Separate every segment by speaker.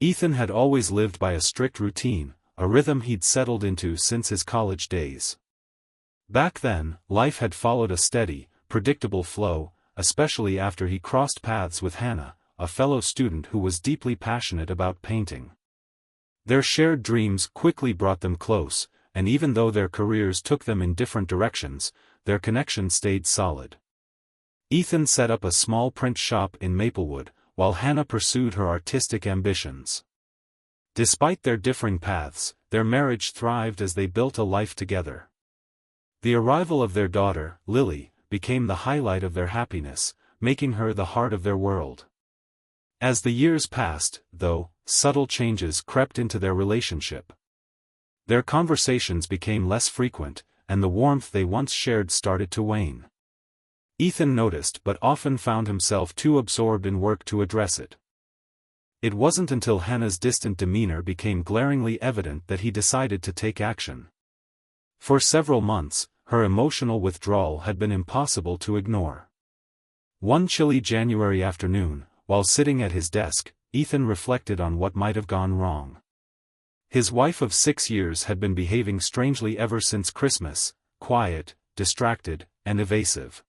Speaker 1: Ethan had always lived by a strict routine, a rhythm he'd settled into since his college days. Back then, life had followed a steady, predictable flow, especially after he crossed paths with Hannah, a fellow student who was deeply passionate about painting. Their shared dreams quickly brought them close, and even though their careers took them in different directions, their connection stayed solid. Ethan set up a small print shop in Maplewood, while Hannah pursued her artistic ambitions. Despite their differing paths, their marriage thrived as they built a life together. The arrival of their daughter, Lily, became the highlight of their happiness, making her the heart of their world. As the years passed, though, subtle changes crept into their relationship. Their conversations became less frequent, and the warmth they once shared started to wane. Ethan noticed but often found himself too absorbed in work to address it. It wasn't until Hannah's distant demeanor became glaringly evident that he decided to take action. For several months, her emotional withdrawal had been impossible to ignore. One chilly January afternoon, while sitting at his desk, Ethan reflected on what might have gone wrong. His wife of 6 years had been behaving strangely ever since Christmas, quiet, distracted, and evasive.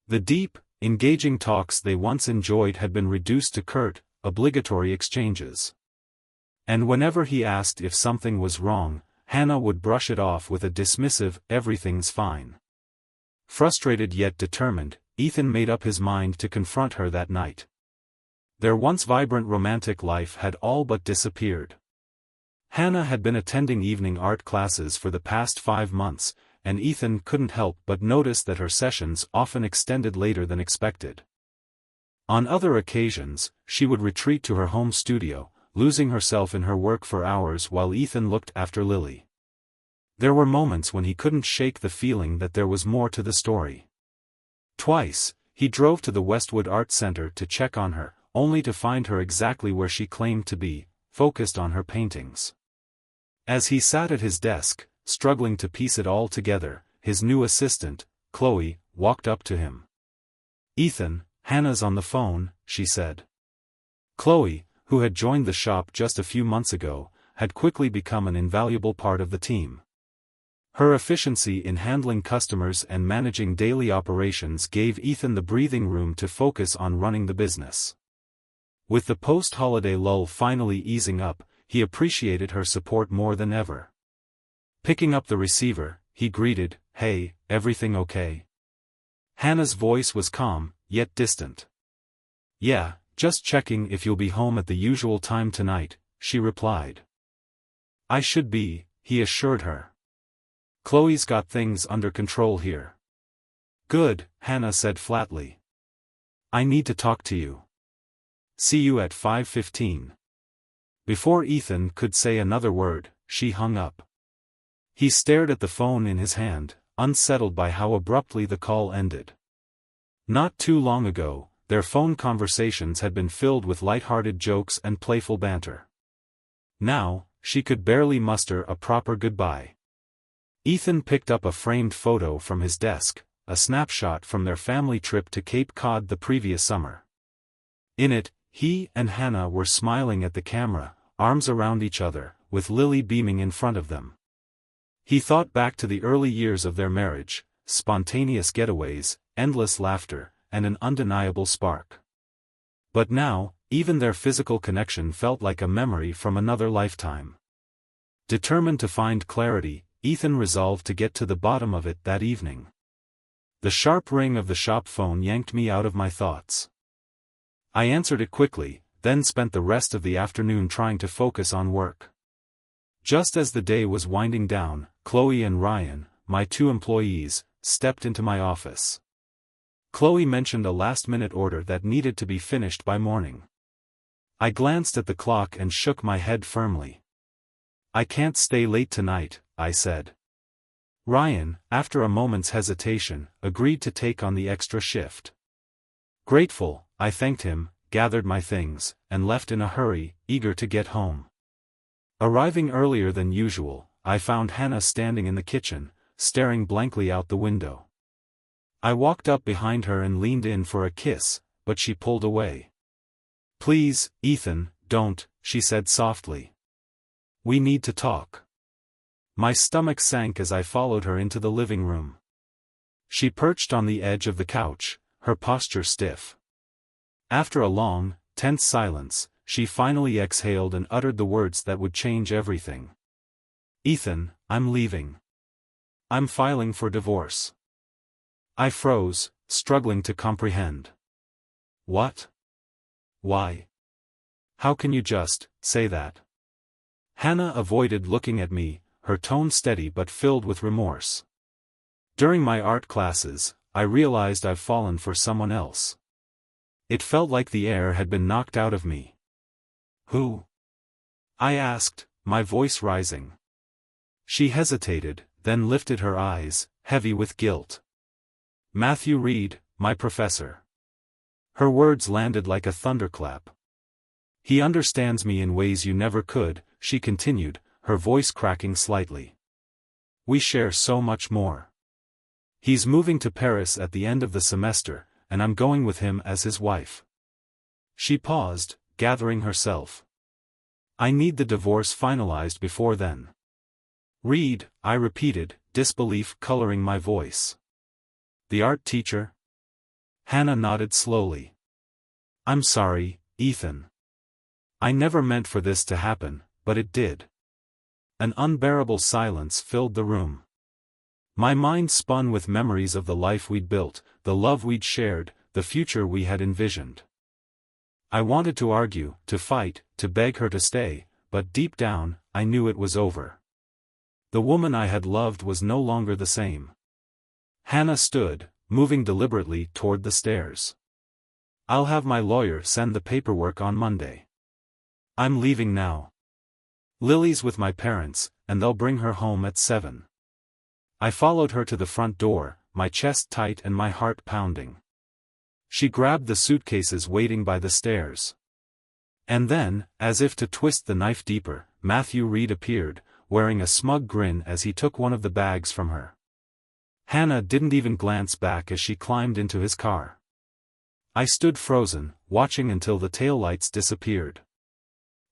Speaker 1: The deep, engaging talks they once enjoyed had been reduced to curt, obligatory exchanges. And whenever he asked if something was wrong, Hannah would brush it off with a dismissive, "everything's fine." Frustrated yet determined, Ethan made up his mind to confront her that night. Their once vibrant romantic life had all but disappeared. Hannah had been attending evening art classes for the past 5 months, and Ethan couldn't help but notice that her sessions often extended later than expected. On other occasions, she would retreat to her home studio, losing herself in her work for hours while Ethan looked after Lily. There were moments when he couldn't shake the feeling that there was more to the story. Twice, he drove to the Westwood Art Center to check on her, only to find her exactly where she claimed to be, focused on her paintings. As he sat at his desk, struggling to piece it all together, his new assistant, Chloe, walked up to him. "Ethan, Hannah's on the phone," she said. Chloe, who had joined the shop just a few months ago, had quickly become an invaluable part of the team. Her efficiency in handling customers and managing daily operations gave Ethan the breathing room to focus on running the business. With the post-holiday lull finally easing up, he appreciated her support more than ever. Picking up the receiver, he greeted, "Hey, everything okay?" Hannah's voice was calm, yet distant. "Yeah, just checking if you'll be home at the usual time tonight," she replied. "I should be," he assured her. "Chloe's got things under control here." "Good," Hannah said flatly. "I need to talk to you. See you at 5:15. Before Ethan could say another word, she hung up. He stared at the phone in his hand, unsettled by how abruptly the call ended. Not too long ago, their phone conversations had been filled with light-hearted jokes and playful banter. Now, she could barely muster a proper goodbye. Ethan picked up a framed photo from his desk, a snapshot from their family trip to Cape Cod the previous summer. In it, he and Hannah were smiling at the camera, arms around each other, with Lily beaming in front of them. He thought back to the early years of their marriage, spontaneous getaways, endless laughter, and an undeniable spark. But now, even their physical connection felt like a memory from another lifetime. Determined to find clarity, Ethan resolved to get to the bottom of it that evening. The sharp ring of the shop phone yanked me out of my thoughts. I answered it quickly, then spent the rest of the afternoon trying to focus on work. Just as the day was winding down, Chloe and Ryan, my 2 employees, stepped into my office. Chloe mentioned a last-minute order that needed to be finished by morning. I glanced at the clock and shook my head firmly. "I can't stay late tonight," I said. Ryan, after a moment's hesitation, agreed to take on the extra shift. Grateful, I thanked him, gathered my things, and left in a hurry, eager to get home. Arriving earlier than usual, I found Hannah standing in the kitchen, staring blankly out the window. I walked up behind her and leaned in for a kiss, but she pulled away. "Please, Ethan, Don't, she said softly. We need to talk. My stomach sank as I followed her into the living room. She perched on the edge of the couch, her posture stiff. After a long, tense silence, she finally exhaled and uttered the words that would change everything. Ethan, I'm leaving. I'm filing for divorce. I froze, struggling to comprehend. What? Why? How can you just say that? Hannah avoided looking at me, her tone steady but filled with remorse. During my art classes, I realized I've fallen for someone else. It felt like the air had been knocked out of me. Who? I asked, my voice rising. She hesitated, then lifted her eyes, heavy with guilt. Matthew Reed, my professor. Her words landed like a thunderclap. He understands me in ways you never could, she continued, her voice cracking slightly. We share so much more. He's moving to Paris at the end of the semester, and I'm going with him as his wife. She paused, gathering herself. I need the divorce finalized before then. Reed, I repeated, disbelief coloring my voice. The art teacher? Hannah nodded slowly. I'm sorry, Ethan. I never meant for this to happen, but it did. An unbearable silence filled the room. My mind spun with memories of the life we'd built, the love we'd shared, the future we had envisioned. I wanted to argue, to fight, to beg her to stay, but deep down, I knew it was over. The woman I had loved was no longer the same. Hannah stood, moving deliberately toward the stairs. I'll have my lawyer send the paperwork on Monday. I'm leaving now. Lily's with my parents, and they'll bring her home at 7. I followed her to the front door, my chest tight and my heart pounding. She grabbed the suitcases waiting by the stairs. And then, as if to twist the knife deeper, Matthew Reed appeared, wearing a smug grin as he took one of the bags from her. Hannah didn't even glance back as she climbed into his car. I stood frozen, watching until the taillights disappeared.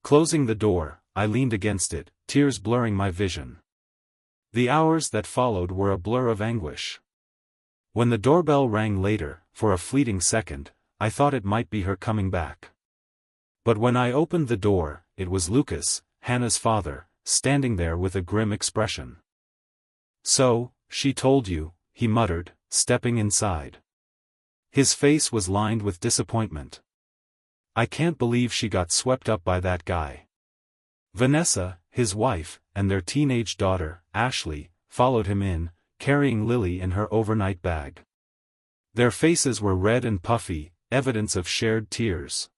Speaker 1: Closing the door, I leaned against it, tears blurring my vision. The hours that followed were a blur of anguish. When the doorbell rang later, for a fleeting second, I thought it might be her coming back. But when I opened the door, it was Lucas, Hannah's father, standing there with a grim expression. So, she told you, he muttered, stepping inside. His face was lined with disappointment. I can't believe she got swept up by that guy. Vanessa, his wife, and their teenage daughter, Ashley, followed him in, carrying Lily in her overnight bag. Their faces were red and puffy, evidence of shared tears.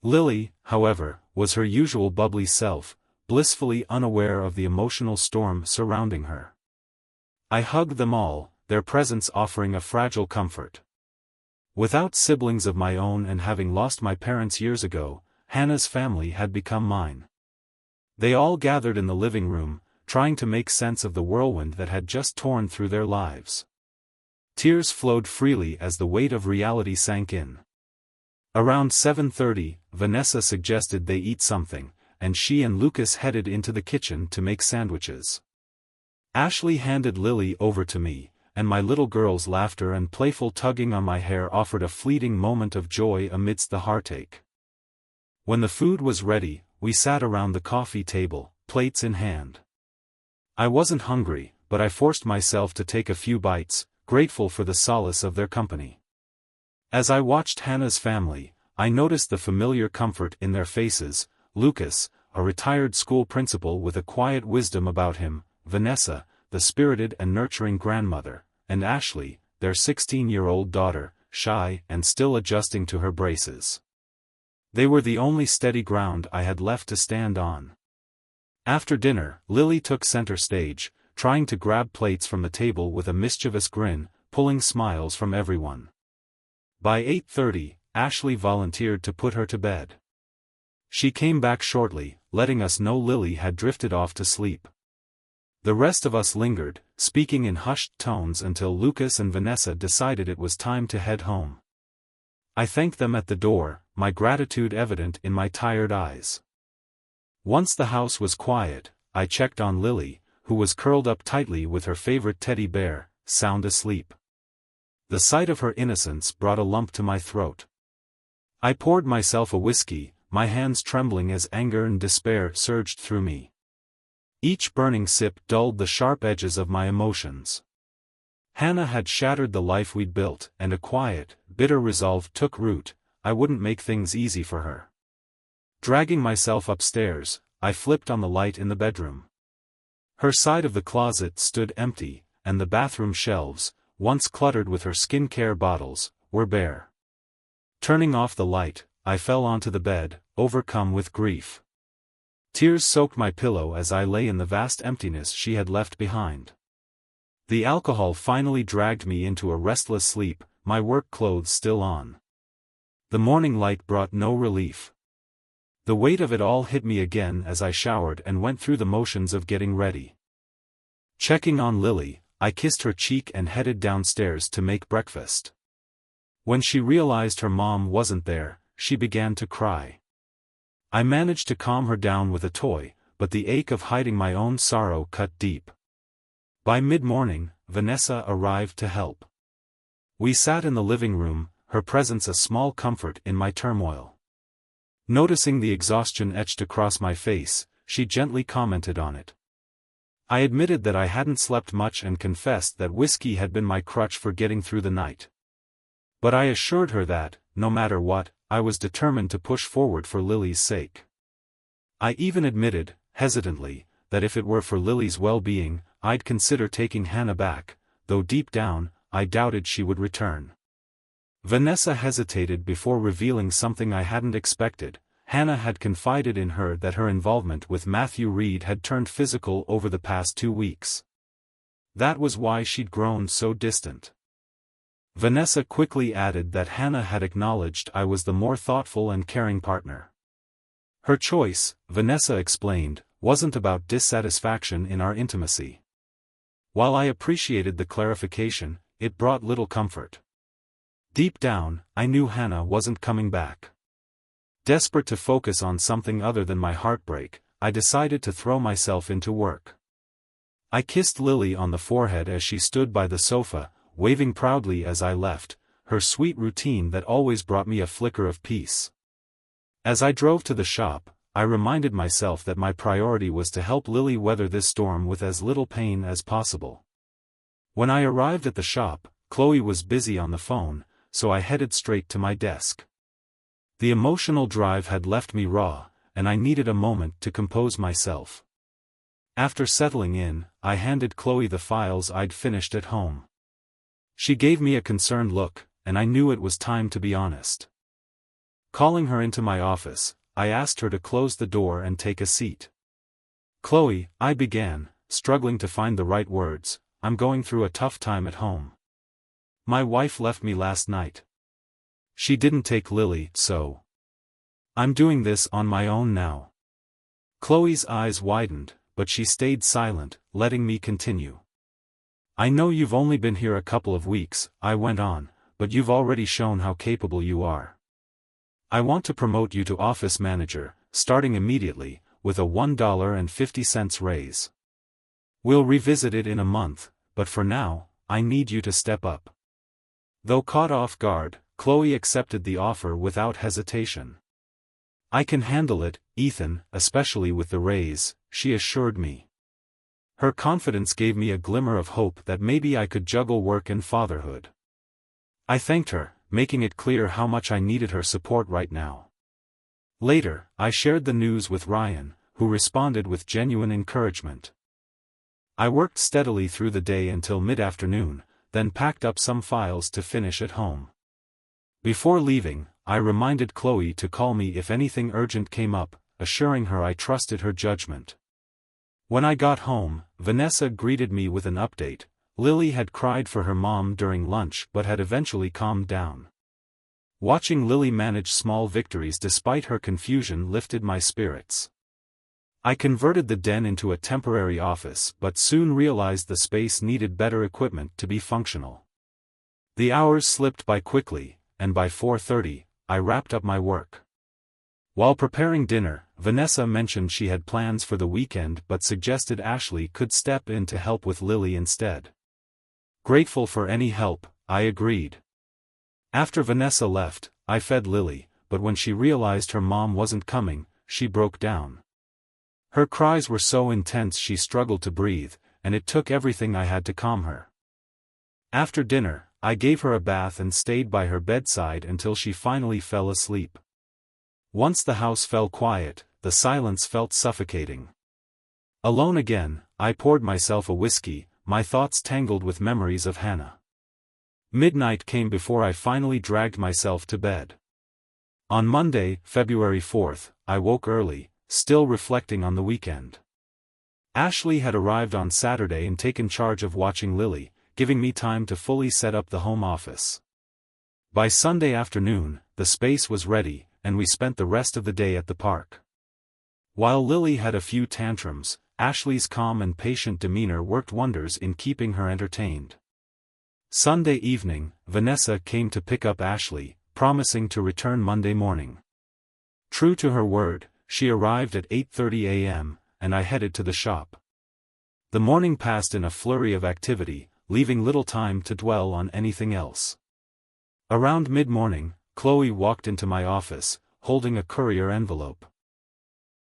Speaker 1: Lily, however, was her usual bubbly self, blissfully unaware of the emotional storm surrounding her. I hugged them all, their presence offering a fragile comfort. Without siblings of my own and having lost my parents years ago, Hannah's family had become mine. They all gathered in the living room, trying to make sense of the whirlwind that had just torn through their lives. Tears flowed freely as the weight of reality sank in. Around 7:30, Vanessa suggested they eat something, and she and Lucas headed into the kitchen to make sandwiches. Ashley handed Lily over to me, and my little girl's laughter and playful tugging on my hair offered a fleeting moment of joy amidst the heartache. When the food was ready, we sat around the coffee table, plates in hand. I wasn't hungry, but I forced myself to take a few bites, grateful for the solace of their company. As I watched Hannah's family, I noticed the familiar comfort in their faces: Lucas, a retired school principal with a quiet wisdom about him, Vanessa, the spirited and nurturing grandmother, and Ashley, their 16-year-old daughter, shy and still adjusting to her braces. They were the only steady ground I had left to stand on. After dinner, Lily took center stage, trying to grab plates from the table with a mischievous grin, pulling smiles from everyone. By 8:30, Ashley volunteered to put her to bed. She came back shortly, letting us know Lily had drifted off to sleep. The rest of us lingered, speaking in hushed tones until Lucas and Vanessa decided it was time to head home. I thanked them at the door, my gratitude evident in my tired eyes. Once the house was quiet, I checked on Lily, who was curled up tightly with her favorite teddy bear, sound asleep. The sight of her innocence brought a lump to my throat. I poured myself a whiskey, my hands trembling as anger and despair surged through me. Each burning sip dulled the sharp edges of my emotions. Hannah had shattered the life we'd built, and a quiet, bitter resolve took root: I wouldn't make things easy for her. Dragging myself upstairs, I flipped on the light in the bedroom. Her side of the closet stood empty, and the bathroom shelves, once cluttered with her skincare bottles, were bare. Turning off the light, I fell onto the bed, overcome with grief. Tears soaked my pillow as I lay in the vast emptiness she had left behind. The alcohol finally dragged me into a restless sleep, my work clothes still on. The morning light brought no relief. The weight of it all hit me again as I showered and went through the motions of getting ready. Checking on Lily, I kissed her cheek and headed downstairs to make breakfast. When she realized her mom wasn't there, she began to cry. I managed to calm her down with a toy, but the ache of hiding my own sorrow cut deep. By mid-morning, Vanessa arrived to help. We sat in the living room, her presence a small comfort in my turmoil. Noticing the exhaustion etched across my face, she gently commented on it. I admitted that I hadn't slept much and confessed that whiskey had been my crutch for getting through the night. But I assured her that, no matter what, I was determined to push forward for Lily's sake. I even admitted, hesitantly, that if it were for Lily's well-being, I'd consider taking Hannah back, though deep down, I doubted she would return. Vanessa hesitated before revealing something I hadn't expected. Hannah had confided in her that her involvement with Matthew Reed had turned physical over the past 2 weeks. That was why she'd grown so distant. Vanessa quickly added that Hannah had acknowledged I was the more thoughtful and caring partner. Her choice, Vanessa explained, wasn't about dissatisfaction in our intimacy. While I appreciated the clarification, it brought little comfort. Deep down, I knew Hannah wasn't coming back. Desperate to focus on something other than my heartbreak, I decided to throw myself into work. I kissed Lily on the forehead as she stood by the sofa, waving proudly as I left, her sweet routine that always brought me a flicker of peace. As I drove to the shop, I reminded myself that my priority was to help Lily weather this storm with as little pain as possible. When I arrived at the shop, Chloe was busy on the phone, so I headed straight to my desk. The emotional drive had left me raw, and I needed a moment to compose myself. After settling in, I handed Chloe the files I'd finished at home. She gave me a concerned look, and I knew it was time to be honest. Calling her into my office, I asked her to close the door and take a seat. "Chloe," I began, struggling to find the right words, "I'm going through a tough time at home. My wife left me last night. She didn't take Lily, so I'm doing this on my own now." Chloe's eyes widened, but she stayed silent, letting me continue. "I know you've only been here a couple of weeks," I went on, "but you've already shown how capable you are. I want to promote you to office manager, starting immediately, with a $1.50 raise. We'll revisit it in a month, but for now, I need you to step up." Though caught off guard, Chloe accepted the offer without hesitation. "I can handle it, Ethan, especially with the raise," she assured me. Her confidence gave me a glimmer of hope that maybe I could juggle work and fatherhood. I thanked her, making it clear how much I needed her support right now. Later, I shared the news with Ryan, who responded with genuine encouragement. I worked steadily through the day until mid-afternoon, then packed up some files to finish at home. Before leaving, I reminded Chloe to call me if anything urgent came up, assuring her I trusted her judgment. When I got home, Vanessa greeted me with an update. Lily had cried for her mom during lunch but had eventually calmed down. Watching Lily manage small victories despite her confusion lifted my spirits. I converted the den into a temporary office but soon realized the space needed better equipment to be functional. The hours slipped by quickly, and by 4:30, I wrapped up my work. While preparing dinner, Vanessa mentioned she had plans for the weekend but suggested Ashley could step in to help with Lily instead. Grateful for any help, I agreed. After Vanessa left, I fed Lily, but when she realized her mom wasn't coming, she broke down. Her cries were so intense she struggled to breathe, and it took everything I had to calm her. After dinner, I gave her a bath and stayed by her bedside until she finally fell asleep. Once the house fell quiet, the silence felt suffocating. Alone again, I poured myself a whiskey, my thoughts tangled with memories of Hannah. Midnight came before I finally dragged myself to bed. On Monday, February 4th, I woke early, still reflecting on the weekend. Ashley had arrived on Saturday and taken charge of watching Lily, giving me time to fully set up the home office. By Sunday afternoon, the space was ready, and we spent the rest of the day at the park. While Lily had a few tantrums, Ashley's calm and patient demeanor worked wonders in keeping her entertained. Sunday evening, Vanessa came to pick up Ashley, promising to return Monday morning. True to her word, she arrived at 8:30 a.m., and I headed to the shop. The morning passed in a flurry of activity, leaving little time to dwell on anything else. Around mid-morning, Chloe walked into my office, holding a courier envelope.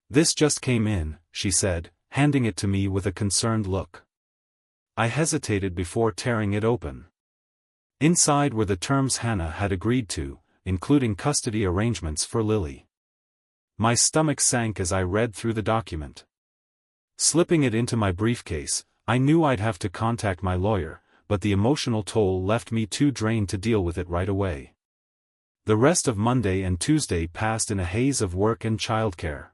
Speaker 1: "This just came in," she said, handing it to me with a concerned look. I hesitated before tearing it open. Inside were the terms Hannah had agreed to, including custody arrangements for Lily. My stomach sank as I read through the document. Slipping it into my briefcase, I knew I'd have to contact my lawyer, but the emotional toll left me too drained to deal with it right away. The rest of Monday and Tuesday passed in a haze of work and childcare.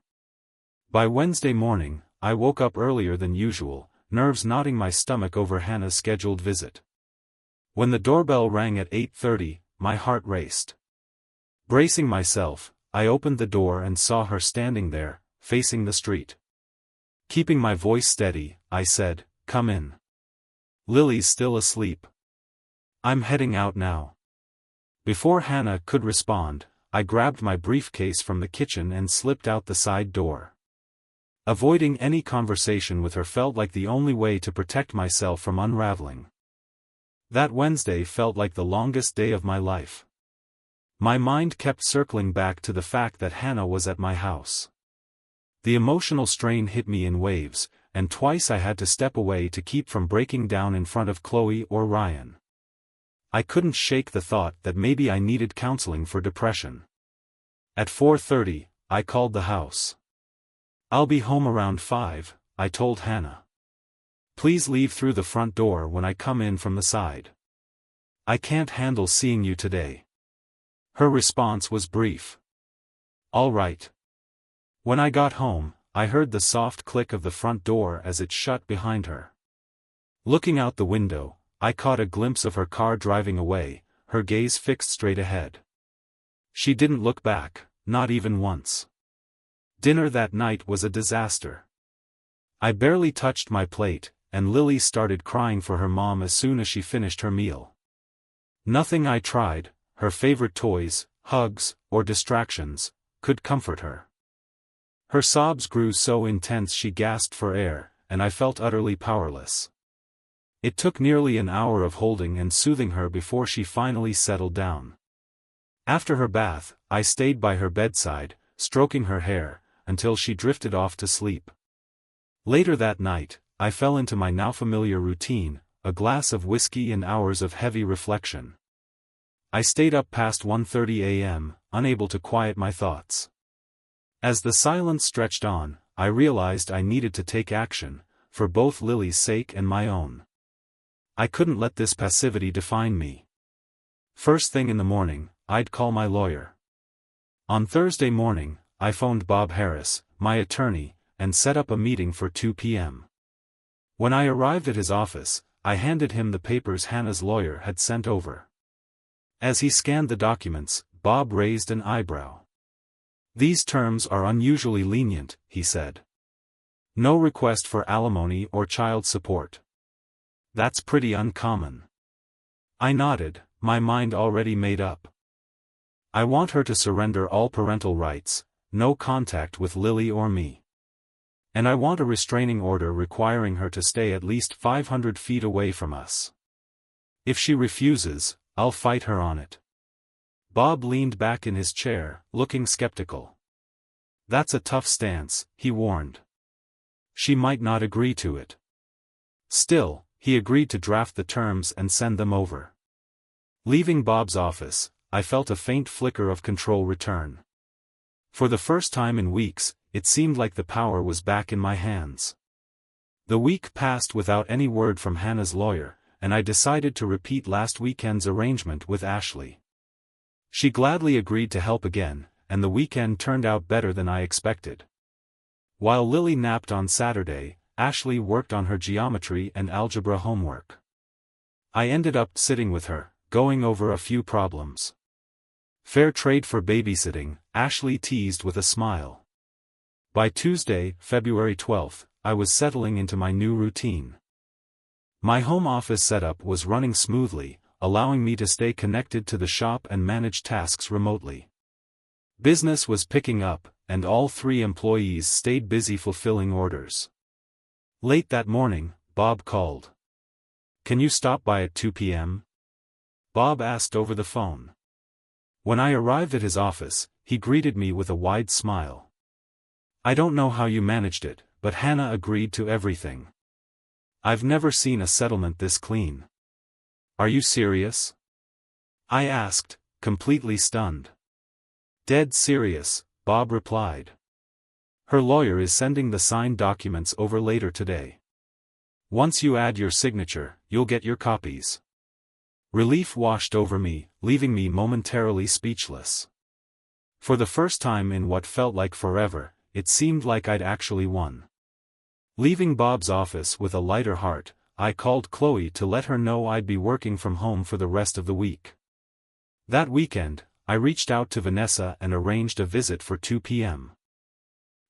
Speaker 1: By Wednesday morning, I woke up earlier than usual, nerves knotting my stomach over Hannah's scheduled visit. When the doorbell rang at 8:30, my heart raced. Bracing myself, I opened the door and saw her standing there, facing the street. Keeping my voice steady, I said, "Come in. Lily's still asleep. I'm heading out now." Before Hannah could respond, I grabbed my briefcase from the kitchen and slipped out the side door. Avoiding any conversation with her felt like the only way to protect myself from unraveling. That Wednesday felt like the longest day of my life. My mind kept circling back to the fact that Hannah was at my house. The emotional strain hit me in waves, and twice I had to step away to keep from breaking down in front of Chloe or Ryan. I couldn't shake the thought that maybe I needed counseling for depression. At 4:30, I called the house. "I'll be home around 5, I told Hannah. "Please leave through the front door when I come in from the side. I can't handle seeing you today." Her response was brief. "All right." When I got home, I heard the soft click of the front door as it shut behind her. Looking out the window, I caught a glimpse of her car driving away, her gaze fixed straight ahead. She didn't look back, not even once. Dinner that night was a disaster. I barely touched my plate, and Lily started crying for her mom as soon as she finished her meal. Nothing I tried, her favorite toys, hugs, or distractions, could comfort her. Her sobs grew so intense she gasped for air, and I felt utterly powerless. It took nearly an hour of holding and soothing her before she finally settled down. After her bath, I stayed by her bedside, stroking her hair, until she drifted off to sleep. Later that night, I fell into my now familiar routine, a glass of whiskey and hours of heavy reflection. I stayed up past 1:30 a.m., unable to quiet my thoughts. As the silence stretched on, I realized I needed to take action, for both Lily's sake and my own. I couldn't let this passivity define me. First thing in the morning, I'd call my lawyer. On Thursday morning, I phoned Bob Harris, my attorney, and set up a meeting for 2 p.m. When I arrived at his office, I handed him the papers Hannah's lawyer had sent over. As he scanned the documents, Bob raised an eyebrow. "These terms are unusually lenient," he said. "No request for alimony or child support. That's pretty uncommon." I nodded, my mind already made up. I want her to surrender all parental rights, no contact with Lily or me. And I want a restraining order requiring her to stay at least 500 feet away from us. If she refuses, I'll fight her on it." Bob leaned back in his chair, looking skeptical. "That's a tough stance," he warned. "She might not agree to it." Still, he agreed to draft the terms and send them over. Leaving Bob's office, I felt a faint flicker of control return. For the first time in weeks, it seemed like the power was back in my hands. The week passed without any word from Hannah's lawyer, and I decided to repeat last weekend's arrangement with Ashley. She gladly agreed to help again, and the weekend turned out better than I expected. While Lily napped on Saturday, Ashley worked on her geometry and algebra homework. I ended up sitting with her, going over a few problems. "Fair trade for babysitting," Ashley teased with a smile. By Tuesday, February 12th, I was settling into my new routine. My home office setup was running smoothly, allowing me to stay connected to the shop and manage tasks remotely. Business was picking up, and all 3 employees stayed busy fulfilling orders. Late that morning, Bob called. "Can you stop by at 2 p.m.? Bob asked over the phone. When I arrived at his office, he greeted me with a wide smile. "I don't know how you managed it, but Hannah agreed to everything. I've never seen a settlement this clean." "Are you serious?" I asked, completely stunned. "Dead serious," Bob replied. "Her lawyer is sending the signed documents over later today. Once you add your signature, you'll get your copies." Relief washed over me, leaving me momentarily speechless. For the first time in what felt like forever, it seemed like I'd actually won. Leaving Bob's office with a lighter heart, I called Chloe to let her know I'd be working from home for the rest of the week. That weekend, I reached out to Vanessa and arranged a visit for 2 p.m.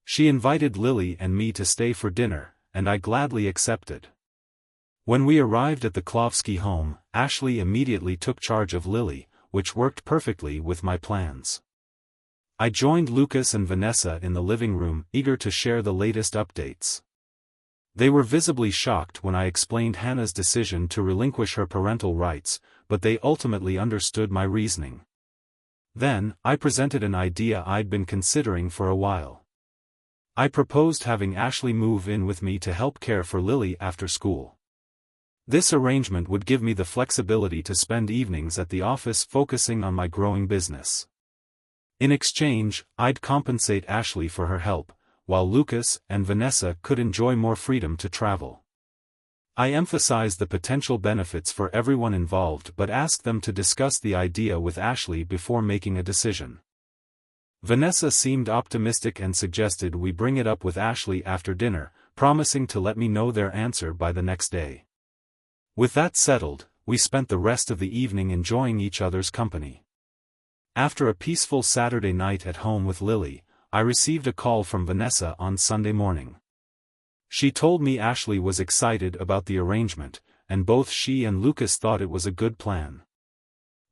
Speaker 1: She invited Lily and me to stay for dinner, and I gladly accepted. When we arrived at the Klovsky home, Ashley immediately took charge of Lily, which worked perfectly with my plans. I joined Lucas and Vanessa in the living room, eager to share the latest updates. They were visibly shocked when I explained Hannah's decision to relinquish her parental rights, but they ultimately understood my reasoning. Then, I presented an idea I'd been considering for a while. I proposed having Ashley move in with me to help care for Lily after school. This arrangement would give me the flexibility to spend evenings at the office focusing on my growing business. In exchange, I'd compensate Ashley for her help, while Lucas and Vanessa could enjoy more freedom to travel. I emphasized the potential benefits for everyone involved but asked them to discuss the idea with Ashley before making a decision. Vanessa seemed optimistic and suggested we bring it up with Ashley after dinner, promising to let me know their answer by the next day. With that settled, we spent the rest of the evening enjoying each other's company. After a peaceful Saturday night at home with Lily, I received a call from Vanessa on Sunday morning. She told me Ashley was excited about the arrangement, and both she and Lucas thought it was a good plan.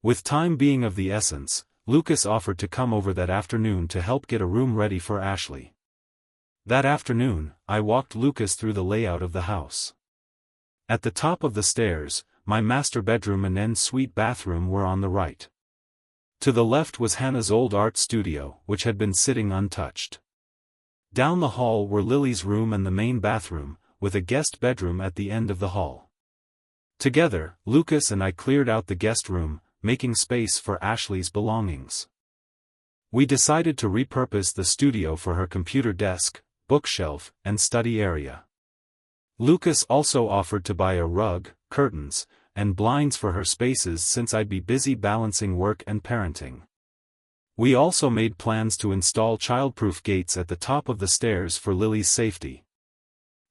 Speaker 1: With time being of the essence, Lucas offered to come over that afternoon to help get a room ready for Ashley. That afternoon, I walked Lucas through the layout of the house. At the top of the stairs, my master bedroom and en-suite bathroom were on the right. To the left was Hannah's old art studio, which had been sitting untouched. Down the hall were Lily's room and the main bathroom, with a guest bedroom at the end of the hall. Together, Lucas and I cleared out the guest room, making space for Ashley's belongings. We decided to repurpose the studio for her computer desk, bookshelf, and study area. Lucas also offered to buy a rug, curtains, and blinds for her spaces since I'd be busy balancing work and parenting. We also made plans to install childproof gates at the top of the stairs for Lily's safety.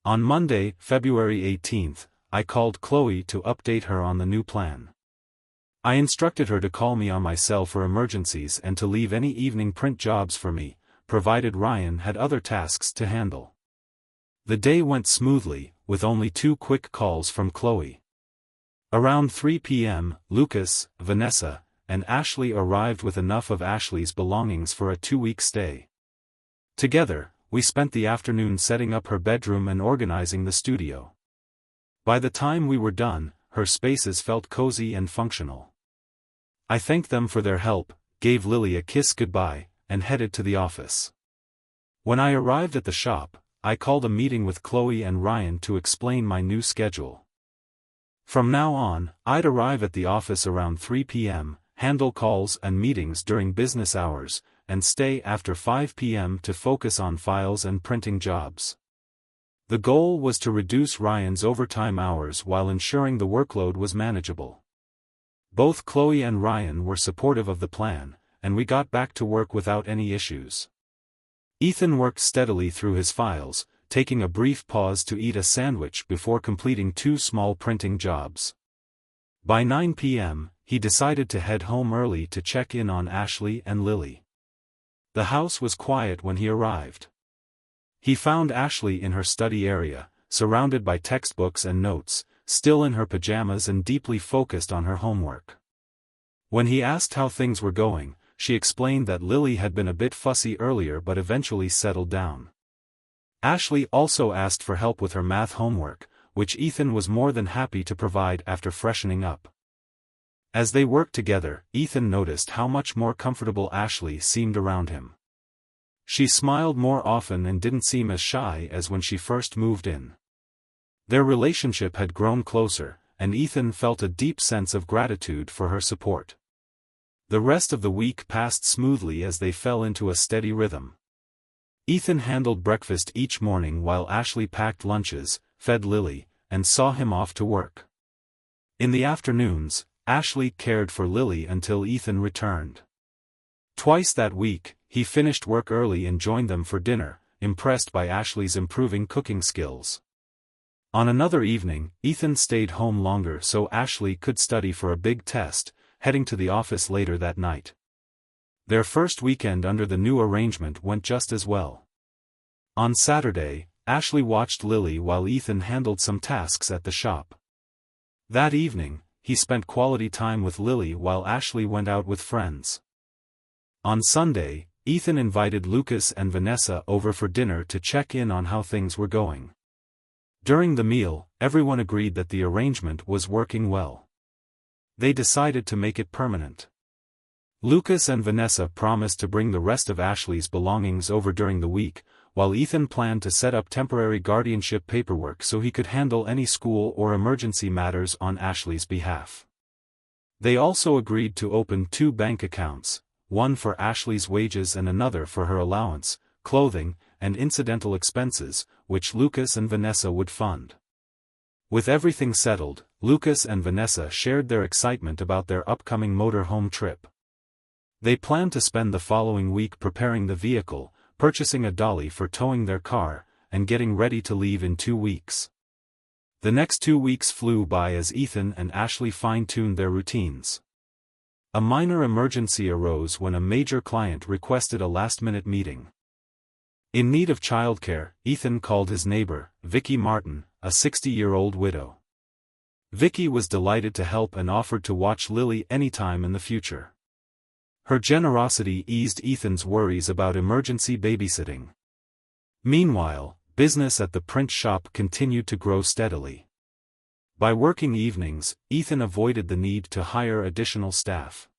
Speaker 1: On Monday, February 18th, I called Chloe to update her on the new plan. I instructed her to call me on my cell for emergencies and to leave any evening print jobs for me, provided Ryan had other tasks to handle. The day went smoothly, with only 2 quick calls from Chloe. Around 3 p.m., Lucas, Vanessa, and Ashley arrived with enough of Ashley's belongings for a 2-week stay. Together, we spent the afternoon setting up her bedroom and organizing the studio. By the time we were done, her spaces felt cozy and functional. I thanked them for their help, gave Lily a kiss goodbye, and headed to the office. When I arrived at the shop, I called a meeting with Chloe and Ryan to explain my new schedule. From now on, I'd arrive at the office around 3 p.m., handle calls and meetings during business hours, and stay after 5 p.m. to focus on files and printing jobs. The goal was to reduce Ryan's overtime hours while ensuring the workload was manageable. Both Chloe and Ryan were supportive of the plan, and we got back to work without any issues. Ethan worked steadily through his files, taking a brief pause to eat a sandwich before completing 2 small printing jobs. By 9 p.m., he decided to head home early to check in on Ashley and Lily. The house was quiet when he arrived. He found Ashley in her study area, surrounded by textbooks and notes, still in her pajamas and deeply focused on her homework. When he asked how things were going, she explained that Lily had been a bit fussy earlier but eventually settled down. Ashley also asked for help with her math homework, which Ethan was more than happy to provide after freshening up. As they worked together, Ethan noticed how much more comfortable Ashley seemed around him. She smiled more often and didn't seem as shy as when she first moved in. Their relationship had grown closer, and Ethan felt a deep sense of gratitude for her support. The rest of the week passed smoothly as they fell into a steady rhythm. Ethan handled breakfast each morning while Ashley packed lunches, fed Lily, and saw him off to work. In the afternoons, Ashley cared for Lily until Ethan returned. Twice that week, he finished work early and joined them for dinner, impressed by Ashley's improving cooking skills. On another evening, Ethan stayed home longer so Ashley could study for a big test, heading to the office later that night. Their first weekend under the new arrangement went just as well. On Saturday, Ashley watched Lily while Ethan handled some tasks at the shop. That evening, he spent quality time with Lily while Ashley went out with friends. On Sunday, Ethan invited Lucas and Vanessa over for dinner to check in on how things were going. During the meal, everyone agreed that the arrangement was working well. They decided to make it permanent. Lucas and Vanessa promised to bring the rest of Ashley's belongings over during the week, while Ethan planned to set up temporary guardianship paperwork so he could handle any school or emergency matters on Ashley's behalf. They also agreed to open 2 bank accounts, one for Ashley's wages and another for her allowance, clothing, and incidental expenses, which Lucas and Vanessa would fund. With everything settled, Lucas and Vanessa shared their excitement about their upcoming motor-home trip. They planned to spend the following week preparing the vehicle, purchasing a dolly for towing their car, and getting ready to leave in 2 weeks. The next 2 weeks flew by as Ethan and Ashley fine-tuned their routines. A minor emergency arose when a major client requested a last-minute meeting. In need of childcare, Ethan called his neighbor, Vicky Martin, a 60-year-old widow. Vicky was delighted to help and offered to watch Lily anytime in the future. Her generosity eased Ethan's worries about emergency babysitting. Meanwhile, business at the print shop continued to grow steadily. By working evenings, Ethan avoided the need to hire additional staff.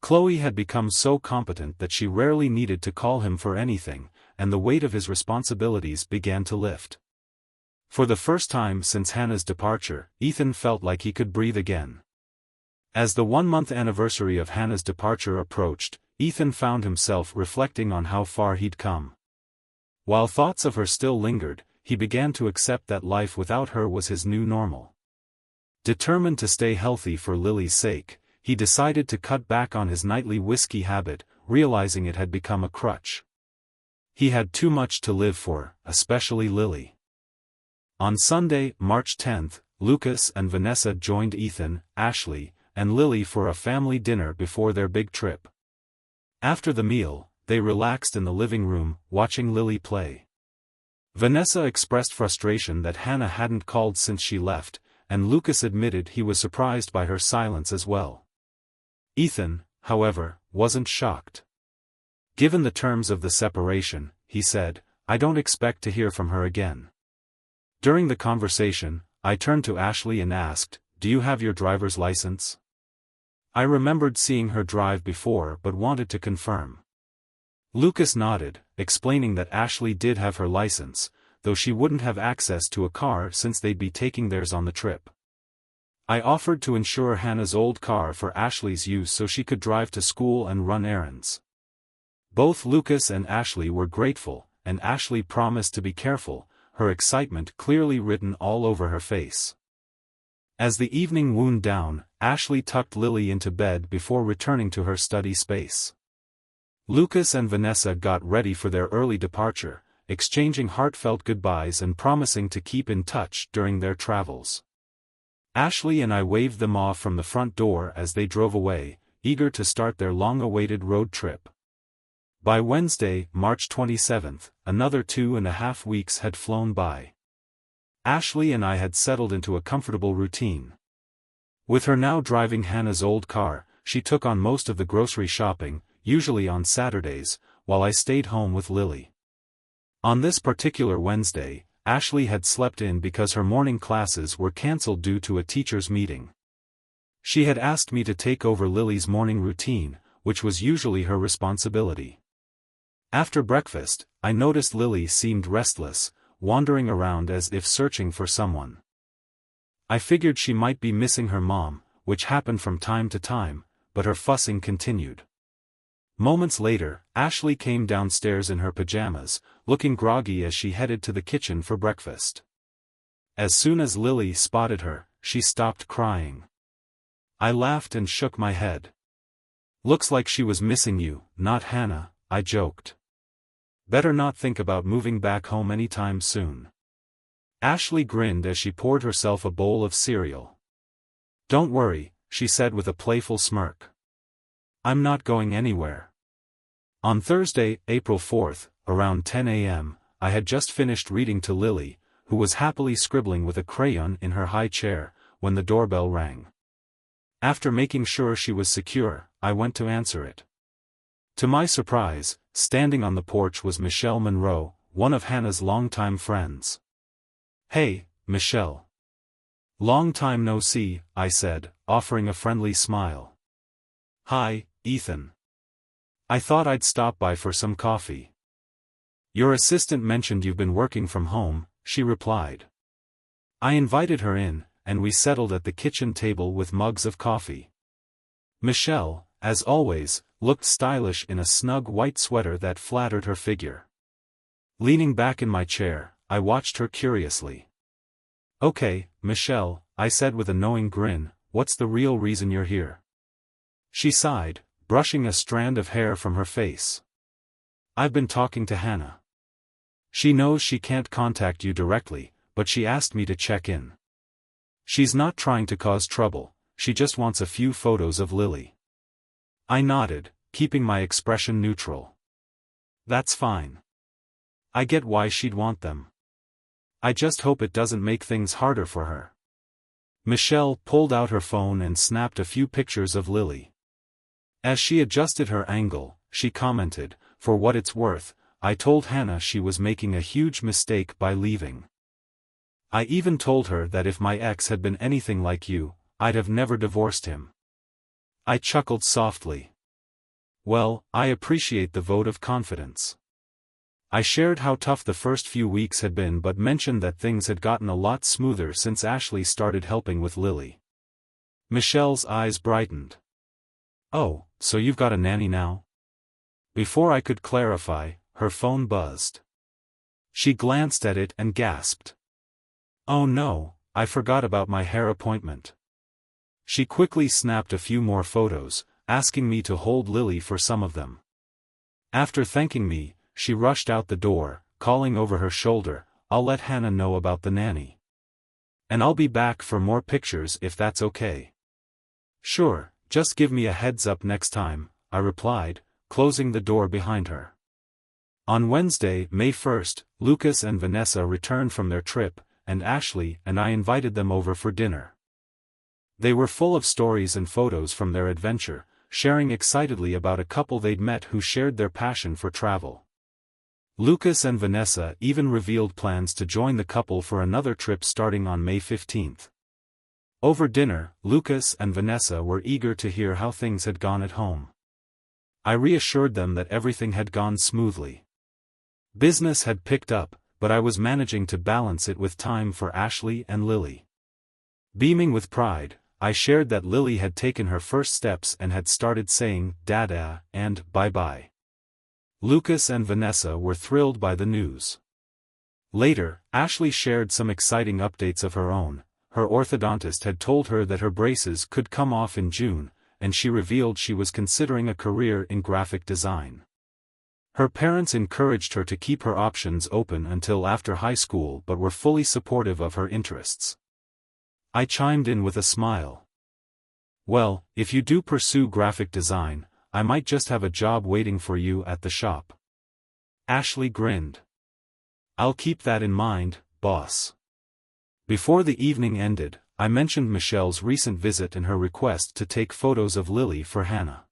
Speaker 1: Chloe had become so competent that she rarely needed to call him for anything, and the weight of his responsibilities began to lift. For the first time since Hannah's departure, Ethan felt like he could breathe again. As the 1-month anniversary of Hannah's departure approached, Ethan found himself reflecting on how far he'd come. While thoughts of her still lingered, he began to accept that life without her was his new normal. Determined to stay healthy for Lily's sake, he decided to cut back on his nightly whiskey habit, realizing it had become a crutch. He had too much to live for, especially Lily. On Sunday, March 10th, Lucas and Vanessa joined Ethan, Ashley, and Lily for a family dinner before their big trip. After the meal, they relaxed in the living room, watching Lily play. Vanessa expressed frustration that Hannah hadn't called since she left, and Lucas admitted he was surprised by her silence as well. Ethan, however, wasn't shocked. Given the terms of the separation, he said, I don't expect to hear from her again. During the conversation, I turned to Ashley and asked, do you have your driver's license? I remembered seeing her drive before but wanted to confirm. Lucas nodded, explaining that Ashley did have her license, though she wouldn't have access to a car since they'd be taking theirs on the trip. I offered to insure Hannah's old car for Ashley's use so she could drive to school and run errands. Both Lucas and Ashley were grateful, and Ashley promised to be careful, her excitement clearly written all over her face. As the evening wound down, Ashley tucked Lily into bed before returning to her study space. Lucas and Vanessa got ready for their early departure, exchanging heartfelt goodbyes and promising to keep in touch during their travels. Ashley and I waved them off from the front door as they drove away, eager to start their long-awaited road trip. By Wednesday, March 27th, another 2.5 weeks had flown by. Ashley and I had settled into a comfortable routine. With her now driving Hannah's old car, she took on most of the grocery shopping, usually on Saturdays, while I stayed home with Lily. On this particular Wednesday, Ashley had slept in because her morning classes were cancelled due to a teacher's meeting. She had asked me to take over Lily's morning routine, which was usually her responsibility. After breakfast, I noticed Lily seemed restless, wandering around as if searching for someone. I figured she might be missing her mom, which happened from time to time, but her fussing continued. Moments later, Ashley came downstairs in her pajamas, looking groggy as she headed to the kitchen for breakfast. As soon as Lily spotted her, she stopped crying. I laughed and shook my head. Looks like she was missing you, not Hannah, I joked. Better not think about moving back home anytime soon. Ashley grinned as she poured herself a bowl of cereal. Don't worry, she said with a playful smirk. I'm not going anywhere. On Thursday, April 4th, around 10 a.m., I had just finished reading to Lily, who was happily scribbling with a crayon in her high chair, when the doorbell rang. After making sure she was secure, I went to answer it. To my surprise, standing on the porch was Michelle Monroe, one of Hannah's longtime friends. Hey, Michelle. Long time no see, I said, offering a friendly smile. Hi, Ethan. I thought I'd stop by for some coffee. Your assistant mentioned you've been working from home, she replied. I invited her in, and we settled at the kitchen table with mugs of coffee. Michelle, as always, looked stylish in a snug white sweater that flattered her figure. Leaning back in my chair, I watched her curiously. Okay, Michelle, I said with a knowing grin, what's the real reason you're here? She sighed, brushing a strand of hair from her face. I've been talking to Hannah. She knows she can't contact you directly, but she asked me to check in. She's not trying to cause trouble, she just wants a few photos of Lily. I nodded, keeping my expression neutral. That's fine. I get why she'd want them. I just hope it doesn't make things harder for her. Michelle pulled out her phone and snapped a few pictures of Lily. As she adjusted her angle, she commented, for what it's worth, I told Hannah she was making a huge mistake by leaving. I even told her that if my ex had been anything like you, I'd have never divorced him. I chuckled softly. Well, I appreciate the vote of confidence. I shared how tough the first few weeks had been but mentioned that things had gotten a lot smoother since Ashley started helping with Lily. Michelle's eyes brightened. Oh, so you've got a nanny now? Before I could clarify, her phone buzzed. She glanced at it and gasped. Oh no, I forgot about my hair appointment. She quickly snapped a few more photos, asking me to hold Lily for some of them. After thanking me, she rushed out the door, calling over her shoulder, I'll let Hannah know about the nanny. And I'll be back for more pictures if that's okay. Sure, just give me a heads up next time, I replied, closing the door behind her. On Wednesday, May 1st, Lucas and Vanessa returned from their trip, and Ashley and I invited them over for dinner. They were full of stories and photos from their adventure, sharing excitedly about a couple they'd met who shared their passion for travel. Lucas and Vanessa even revealed plans to join the couple for another trip starting on May 15th. Over dinner, Lucas and Vanessa were eager to hear how things had gone at home. I reassured them that everything had gone smoothly. Business had picked up, but I was managing to balance it with time for Ashley and Lily. Beaming with pride, I shared that Lily had taken her first steps and had started saying "dada" and "bye-bye." Lucas and Vanessa were thrilled by the news. Later, Ashley shared some exciting updates of her own. Her orthodontist had told her that her braces could come off in June, and she revealed she was considering a career in graphic design. Her parents encouraged her to keep her options open until after high school but were fully supportive of her interests. I chimed in with a smile. "Well, if you do pursue graphic design, I might just have a job waiting for you at the shop." Ashley grinned. "I'll keep that in mind, boss." Before the evening ended, I mentioned Michelle's recent visit and her request to take photos of Lily for Hannah.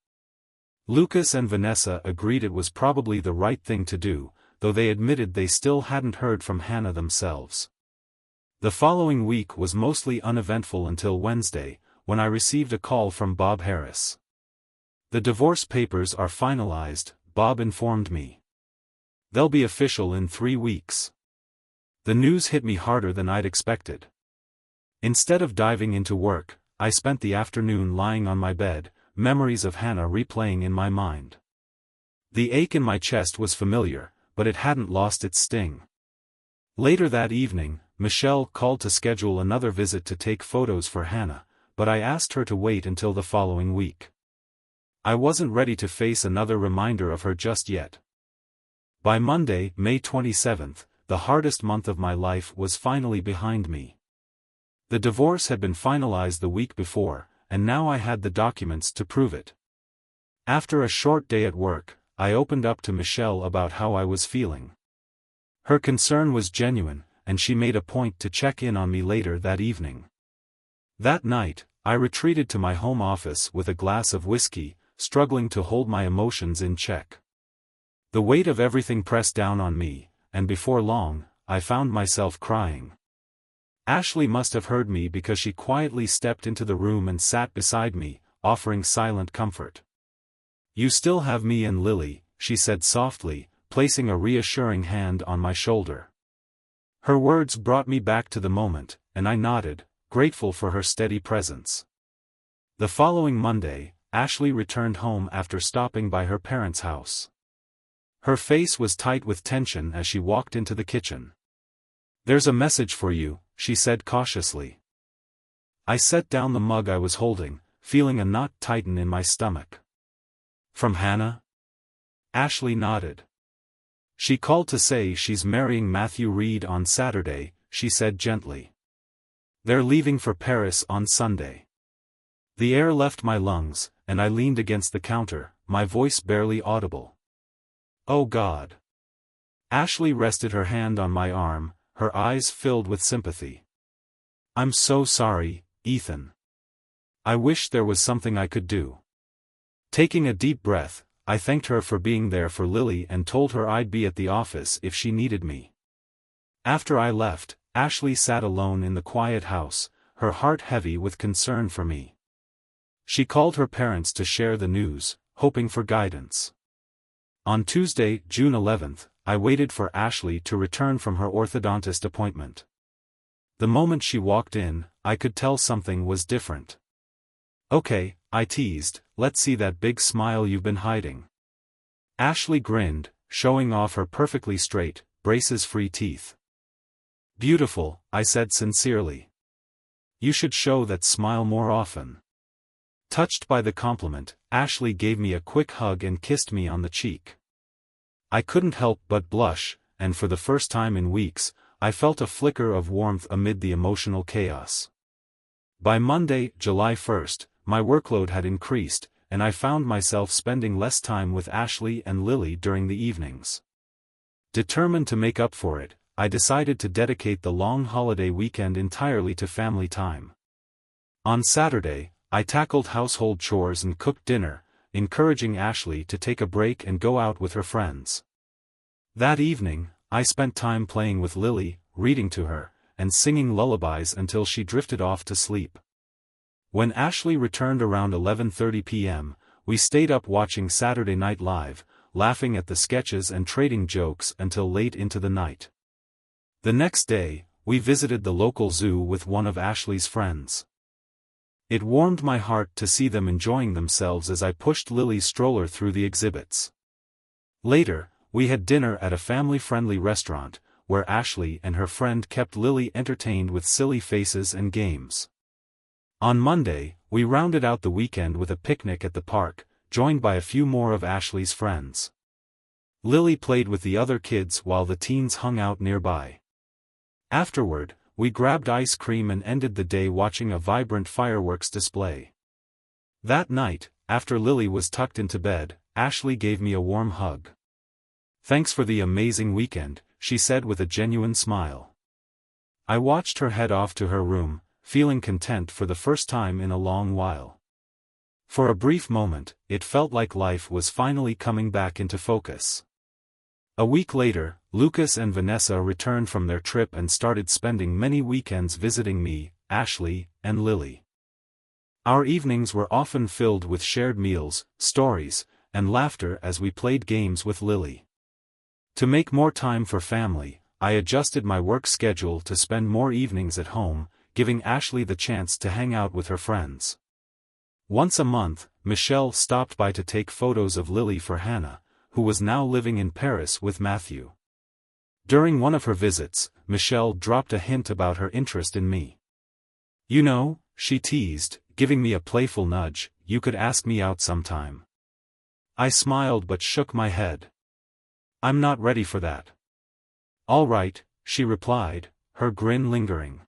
Speaker 1: Lucas and Vanessa agreed it was probably the right thing to do, though they admitted they still hadn't heard from Hannah themselves. The following week was mostly uneventful until Wednesday, when I received a call from Bob Harris. "The divorce papers are finalized," Bob informed me. "They'll be official in 3 weeks." The news hit me harder than I'd expected. Instead of diving into work, I spent the afternoon lying on my bed, memories of Hannah replaying in my mind. The ache in my chest was familiar, but it hadn't lost its sting. Later that evening, Michelle called to schedule another visit to take photos for Hannah, but I asked her to wait until the following week. I wasn't ready to face another reminder of her just yet. By Monday, May 27th, the hardest month of my life was finally behind me. The divorce had been finalized the week before, and now I had the documents to prove it. After a short day at work, I opened up to Michelle about how I was feeling. Her concern was genuine, and she made a point to check in on me later that evening. That night, I retreated to my home office with a glass of whiskey, struggling to hold my emotions in check. The weight of everything pressed down on me, and before long, I found myself crying. Ashley must have heard me because she quietly stepped into the room and sat beside me, offering silent comfort. "You still have me and Lily," she said softly, placing a reassuring hand on my shoulder. Her words brought me back to the moment, and I nodded, grateful for her steady presence. The following Monday, Ashley returned home after stopping by her parents' house. Her face was tight with tension as she walked into the kitchen. "There's a message for you," she said cautiously. I set down the mug I was holding, feeling a knot tighten in my stomach. "From Hannah?" Ashley nodded. "She called to say she's marrying Matthew Reed on Saturday," she said gently. "They're leaving for Paris on Sunday." The air left my lungs, and I leaned against the counter, my voice barely audible. "Oh God." Ashley rested her hand on my arm, her eyes filled with sympathy. "I'm so sorry, Ethan. I wish there was something I could do." Taking a deep breath, I thanked her for being there for Lily and told her I'd be at the office if she needed me. After I left, Ashley sat alone in the quiet house, her heart heavy with concern for me. She called her parents to share the news, hoping for guidance. On Tuesday, June 11th, I waited for Ashley to return from her orthodontist appointment. The moment she walked in, I could tell something was different. "Okay," I teased, "let's see that big smile you've been hiding." Ashley grinned, showing off her perfectly straight, braces-free teeth. "Beautiful," I said sincerely. "You should show that smile more often." Touched by the compliment, Ashley gave me a quick hug and kissed me on the cheek. I couldn't help but blush, and for the first time in weeks, I felt a flicker of warmth amid the emotional chaos. By Monday, July 1st, my workload had increased, and I found myself spending less time with Ashley and Lily during the evenings. Determined to make up for it, I decided to dedicate the long holiday weekend entirely to family time. On Saturday, I tackled household chores and cooked dinner, encouraging Ashley to take a break and go out with her friends. That evening, I spent time playing with Lily, reading to her, and singing lullabies until she drifted off to sleep. When Ashley returned around 11:30 p.m., we stayed up watching Saturday Night Live, laughing at the sketches and trading jokes until late into the night. The next day, we visited the local zoo with one of Ashley's friends. It warmed my heart to see them enjoying themselves as I pushed Lily's stroller through the exhibits. Later, we had dinner at a family-friendly restaurant, where Ashley and her friend kept Lily entertained with silly faces and games. On Monday, we rounded out the weekend with a picnic at the park, joined by a few more of Ashley's friends. Lily played with the other kids while the teens hung out nearby. Afterward, we grabbed ice cream and ended the day watching a vibrant fireworks display. That night, after Lily was tucked into bed, Ashley gave me a warm hug. "Thanks for the amazing weekend," she said with a genuine smile. I watched her head off to her room, feeling content for the first time in a long while. For a brief moment, it felt like life was finally coming back into focus. A week later, Lucas and Vanessa returned from their trip and started spending many weekends visiting me, Ashley, and Lily. Our evenings were often filled with shared meals, stories, and laughter as we played games with Lily. To make more time for family, I adjusted my work schedule to spend more evenings at home, giving Ashley the chance to hang out with her friends. Once a month, Michelle stopped by to take photos of Lily for Hannah, who was now living in Paris with Matthew. During one of her visits, Michelle dropped a hint about her interest in me. "You know," she teased, giving me a playful nudge, "you could ask me out sometime." I smiled but shook my head. "I'm not ready for that." "All right," she replied, her grin lingering.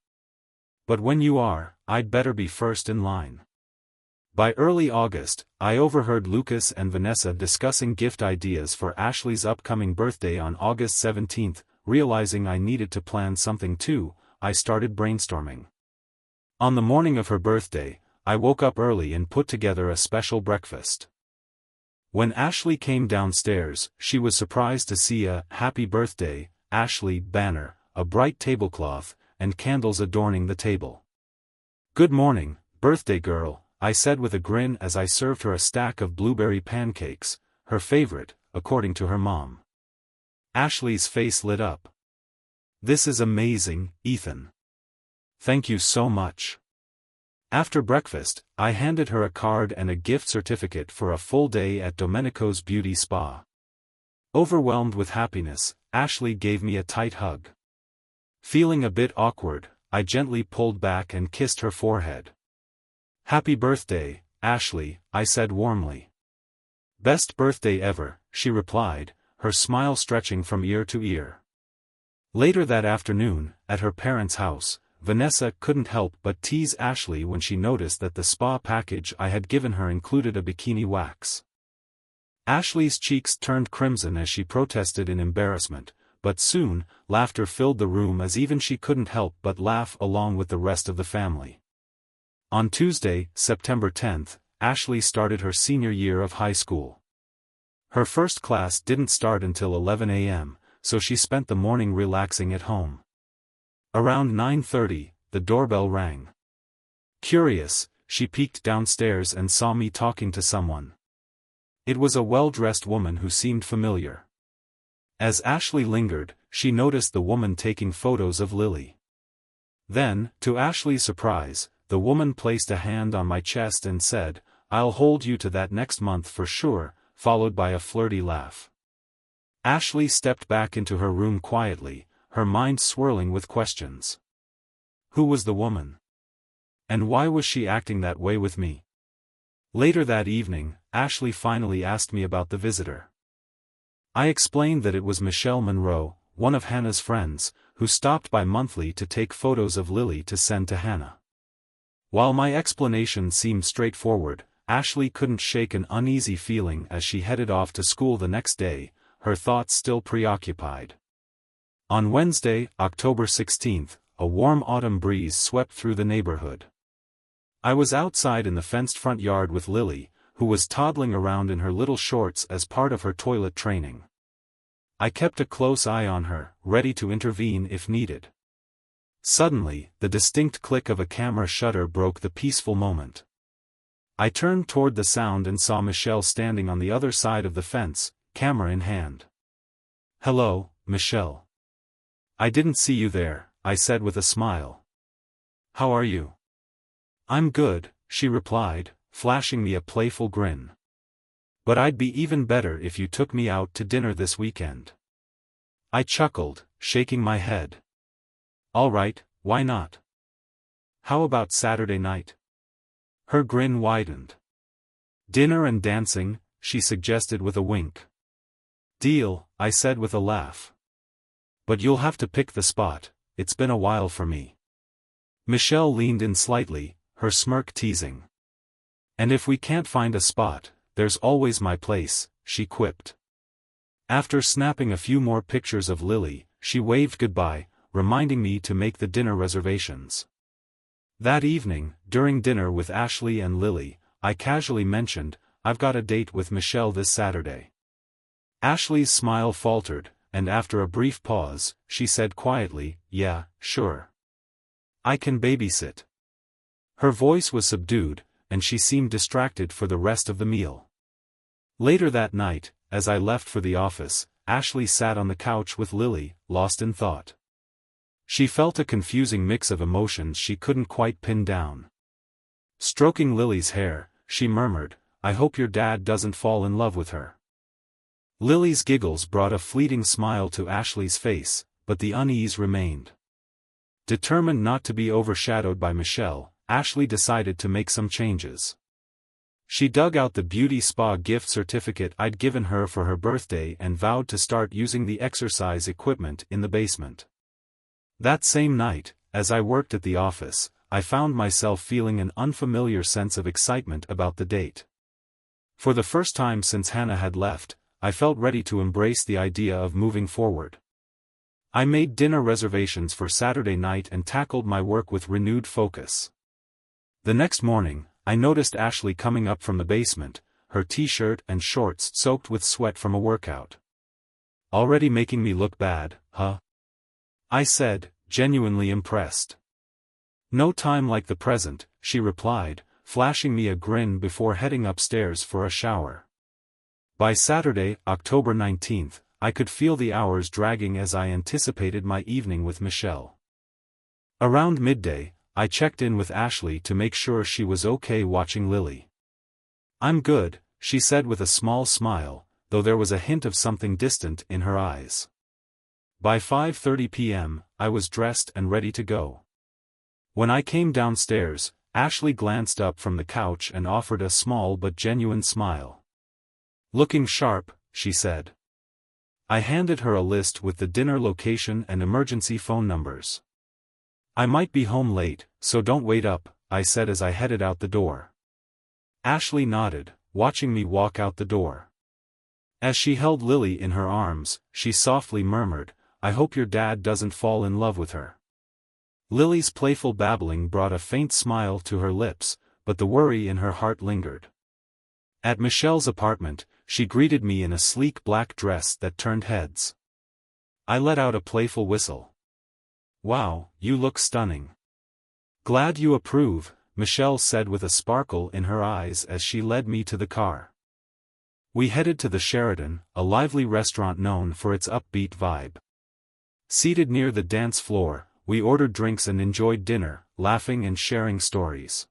Speaker 1: "But when you are, I'd better be first in line." By early August, I overheard Lucas and Vanessa discussing gift ideas for Ashley's upcoming birthday on August 17th, realizing I needed to plan something too. I started brainstorming. On the morning of her birthday, I woke up early and put together a special breakfast. When Ashley came downstairs, she was surprised to see a "Happy Birthday, Ashley" banner, a bright tablecloth, and candles adorning the table. "Good morning, birthday girl," I said with a grin as I served her a stack of blueberry pancakes, her favorite, according to her mom. Ashley's face lit up. "This is amazing, Ethan. Thank you so much." After breakfast, I handed her a card and a gift certificate for a full day at Domenico's Beauty Spa. Overwhelmed with happiness, Ashley gave me a tight hug. Feeling a bit awkward, I gently pulled back and kissed her forehead. "Happy birthday, Ashley," I said warmly. "Best birthday ever," she replied, her smile stretching from ear to ear. Later that afternoon, at her parents' house, Vanessa couldn't help but tease Ashley when she noticed that the spa package I had given her included a bikini wax. Ashley's cheeks turned crimson as she protested in embarrassment, but soon, laughter filled the room as even she couldn't help but laugh along with the rest of the family. On Tuesday, September 10th, Ashley started her senior year of high school. Her first class didn't start until 11 a.m., so she spent the morning relaxing at home. Around 9:30, the doorbell rang. Curious, she peeked downstairs and saw me talking to someone. It was a well-dressed woman who seemed familiar. As Ashley lingered, she noticed the woman taking photos of Lily. Then, to Ashley's surprise, the woman placed a hand on my chest and said, "I'll hold you to that next month for sure," followed by a flirty laugh. Ashley stepped back into her room quietly, her mind swirling with questions. Who was the woman? And why was she acting that way with me? Later that evening, Ashley finally asked me about the visitor. I explained that it was Michelle Monroe, one of Hannah's friends, who stopped by monthly to take photos of Lily to send to Hannah. While my explanation seemed straightforward, Ashley couldn't shake an uneasy feeling as she headed off to school the next day, her thoughts still preoccupied. On Wednesday, October 16th, a warm autumn breeze swept through the neighborhood. I was outside in the fenced front yard with Lily, who was toddling around in her little shorts as part of her toilet training. I kept a close eye on her, ready to intervene if needed. Suddenly, the distinct click of a camera shutter broke the peaceful moment. I turned toward the sound and saw Michelle standing on the other side of the fence, camera in hand. "Hello, Michelle. I didn't see you there," I said with a smile. "How are you?" "I'm good," she replied, flashing me a playful grin. "But I'd be even better if you took me out to dinner this weekend." I chuckled, shaking my head. "All right, why not? How about Saturday night?" Her grin widened. "Dinner and dancing," she suggested with a wink. "Deal," I said with a laugh. "But you'll have to pick the spot, it's been a while for me." Michelle leaned in slightly, her smirk teasing. "And if we can't find a spot, there's always my place," she quipped. After snapping a few more pictures of Lily, she waved goodbye, reminding me to make the dinner reservations. That evening, during dinner with Ashley and Lily, I casually mentioned, "I've got a date with Michelle this Saturday." Ashley's smile faltered, and after a brief pause, she said quietly, "Yeah, sure. I can babysit." Her voice was subdued, and she seemed distracted for the rest of the meal. Later that night, as I left for the office, Ashley sat on the couch with Lily, lost in thought. She felt a confusing mix of emotions she couldn't quite pin down. Stroking Lily's hair, she murmured, "I hope your dad doesn't fall in love with her." Lily's giggles brought a fleeting smile to Ashley's face, but the unease remained. Determined not to be overshadowed by Michelle, Ashley decided to make some changes. She dug out the beauty spa gift certificate I'd given her for her birthday and vowed to start using the exercise equipment in the basement. That same night, as I worked at the office, I found myself feeling an unfamiliar sense of excitement about the date. For the first time since Hannah had left, I felt ready to embrace the idea of moving forward. I made dinner reservations for Saturday night and tackled my work with renewed focus. The next morning, I noticed Ashley coming up from the basement, her t-shirt and shorts soaked with sweat from a workout. "Already making me look bad, huh?" I said, genuinely impressed. "No time like the present," she replied, flashing me a grin before heading upstairs for a shower. By Saturday, October 19th, I could feel the hours dragging as I anticipated my evening with Michelle. Around midday, I checked in with Ashley to make sure she was okay watching Lily. "I'm good," she said with a small smile, though there was a hint of something distant in her eyes. By 5:30 p.m., I was dressed and ready to go. When I came downstairs, Ashley glanced up from the couch and offered a small but genuine smile. "Looking sharp," she said. I handed her a list with the dinner location and emergency phone numbers. "I might be home late, so don't wait up," I said as I headed out the door. Ashley nodded, watching me walk out the door. As she held Lily in her arms, she softly murmured, "I hope your dad doesn't fall in love with her." Lily's playful babbling brought a faint smile to her lips, but the worry in her heart lingered. At Michelle's apartment, she greeted me in a sleek black dress that turned heads. I let out a playful whistle. "Wow, you look stunning." "Glad you approve," Michelle said with a sparkle in her eyes as she led me to the car. We headed to the Sheraton, a lively restaurant known for its upbeat vibe. Seated near the dance floor, we ordered drinks and enjoyed dinner, laughing and sharing stories.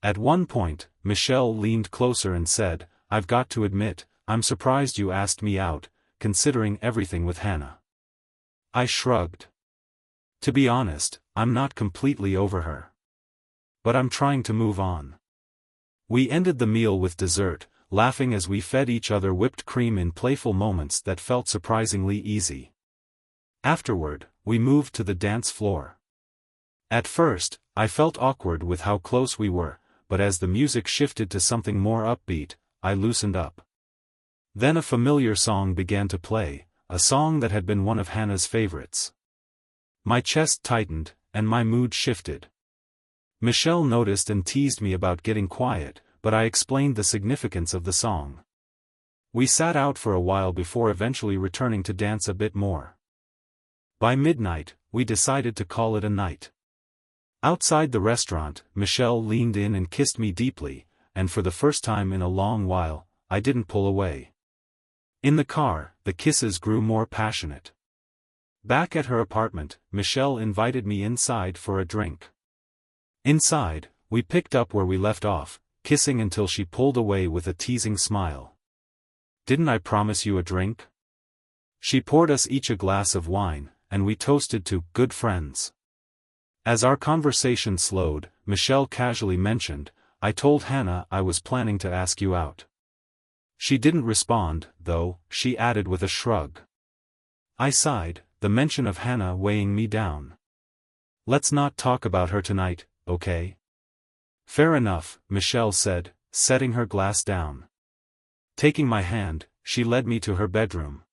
Speaker 1: At one point, Michelle leaned closer and said, "I've got to admit, I'm surprised you asked me out, considering everything with Hannah." I shrugged. To be honest, I'm not completely over her. But I'm trying to move on. We ended the meal with dessert, laughing as we fed each other whipped cream in playful moments that felt surprisingly easy. Afterward, we moved to the dance floor. At first, I felt awkward with how close we were, but as the music shifted to something more upbeat, I loosened up. Then a familiar song began to play, a song that had been one of Hannah's favorites. My chest tightened, and my mood shifted. Michelle noticed and teased me about getting quiet, but I explained the significance of the song. We sat out for a while before eventually returning to dance a bit more. By midnight, we decided to call it a night. Outside the restaurant, Michelle leaned in and kissed me deeply, and for the first time in a long while, I didn't pull away. In the car, the kisses grew more passionate. Back at her apartment, Michelle invited me inside for a drink. Inside, we picked up where we left off, kissing until she pulled away with a teasing smile. "Didn't I promise you a drink?" She poured us each a glass of wine, and we toasted to good friends. As our conversation slowed, Michelle casually mentioned, "I told Hannah I was planning to ask you out." She didn't respond, though, she added with a shrug. I sighed, the mention of Hannah weighing me down. "Let's not talk about her tonight, okay?" "Fair enough," Michelle said, setting her glass down. Taking my hand, she led me to her bedroom.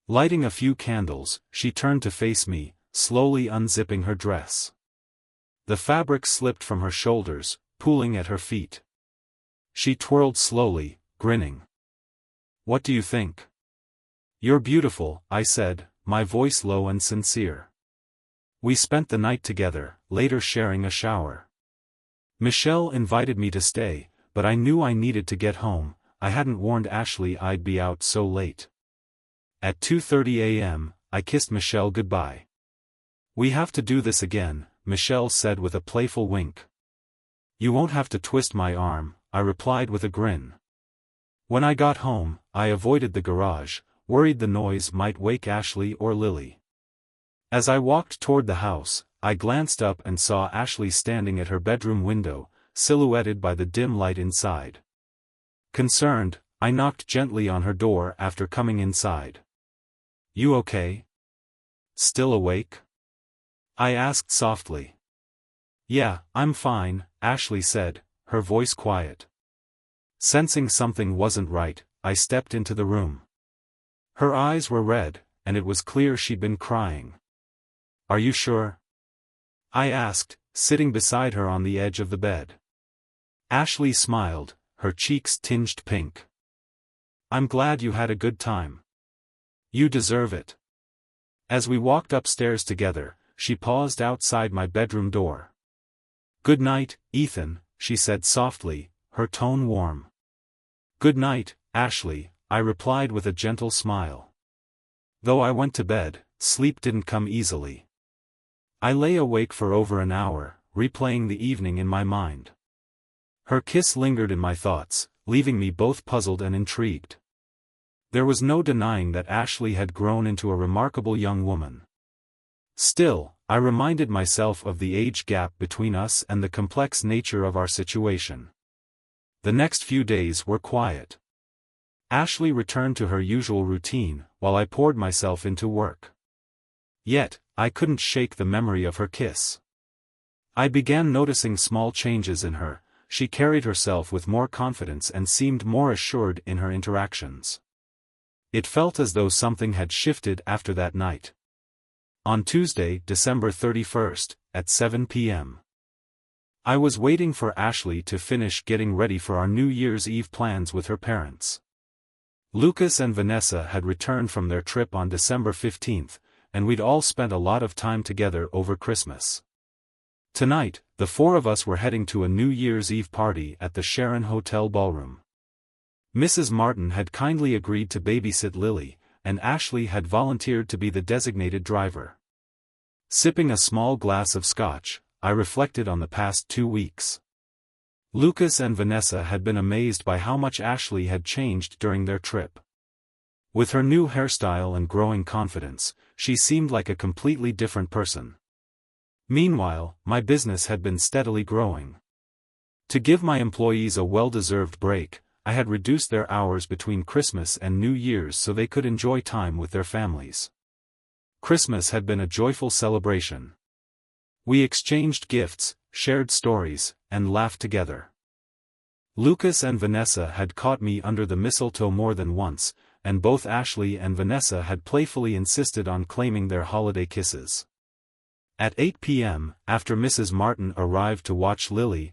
Speaker 1: Lighting a few candles, she turned to face me, slowly unzipping her dress. The fabric slipped from her shoulders, pooling at her feet. She twirled slowly, grinning. "What do you think?" "You're beautiful," I said, my voice low and sincere. We spent the night together, later sharing a shower. Michelle invited me to stay, but I knew I needed to get home. I hadn't warned Ashley I'd be out so late. At 2:30 a.m., I kissed Michelle goodbye. "We have to do this again," Michelle said with a playful wink. "You won't have to twist my arm," I replied with a grin. When I got home, I avoided the garage, worried the noise might wake Ashley or Lily. As I walked toward the house, I glanced up and saw Ashley standing at her bedroom window, silhouetted by the dim light inside. Concerned, I knocked gently on her door after coming inside. "You okay? Still awake?" I asked softly. "Yeah, I'm fine," Ashley said, her voice quiet. Sensing something wasn't right, I stepped into the room. Her eyes were red, and it was clear she'd been crying. "Are you sure?" I asked, sitting beside her on the edge of the bed. Ashley smiled, her cheeks tinged pink. "I'm glad you had a good time. You deserve it." As we walked upstairs together, she paused outside my bedroom door. "Good night, Ethan," she said softly, her tone warm. "Good night, Ashley," I replied with a gentle smile. Though I went to bed, sleep didn't come easily. I lay awake for over an hour, replaying the evening in my mind. Her kiss lingered in my thoughts, leaving me both puzzled and intrigued. There was no denying that Ashley had grown into a remarkable young woman. Still, I reminded myself of the age gap between us and the complex nature of our situation. The next few days were quiet. Ashley returned to her usual routine, while I poured myself into work. Yet, I couldn't shake the memory of her kiss. I began noticing small changes in her. She carried herself with more confidence and seemed more assured in her interactions. It felt as though something had shifted after that night. On Tuesday, December 31st, at 7 p.m. I was waiting for Ashley to finish getting ready for our New Year's Eve plans with her parents. Lucas and Vanessa had returned from their trip on December 15th, and we'd all spent a lot of time together over Christmas. Tonight, the four of us were heading to a New Year's Eve party at the Sharon Hotel ballroom. Mrs. Martin had kindly agreed to babysit Lily, and Ashley had volunteered to be the designated driver. Sipping a small glass of scotch, I reflected on the past 2 weeks. Lucas and Vanessa had been amazed by how much Ashley had changed during their trip. With her new hairstyle and growing confidence, she seemed like a completely different person. Meanwhile, my business had been steadily growing. To give my employees a well-deserved break, I had reduced their hours between Christmas and New Year's so they could enjoy time with their families. Christmas had been a joyful celebration. We exchanged gifts, shared stories, and laughed together. Lucas and Vanessa had caught me under the mistletoe more than once, and both Ashley and Vanessa had playfully insisted on claiming their holiday kisses. At 8 p.m., after Mrs. Martin arrived to watch Lily,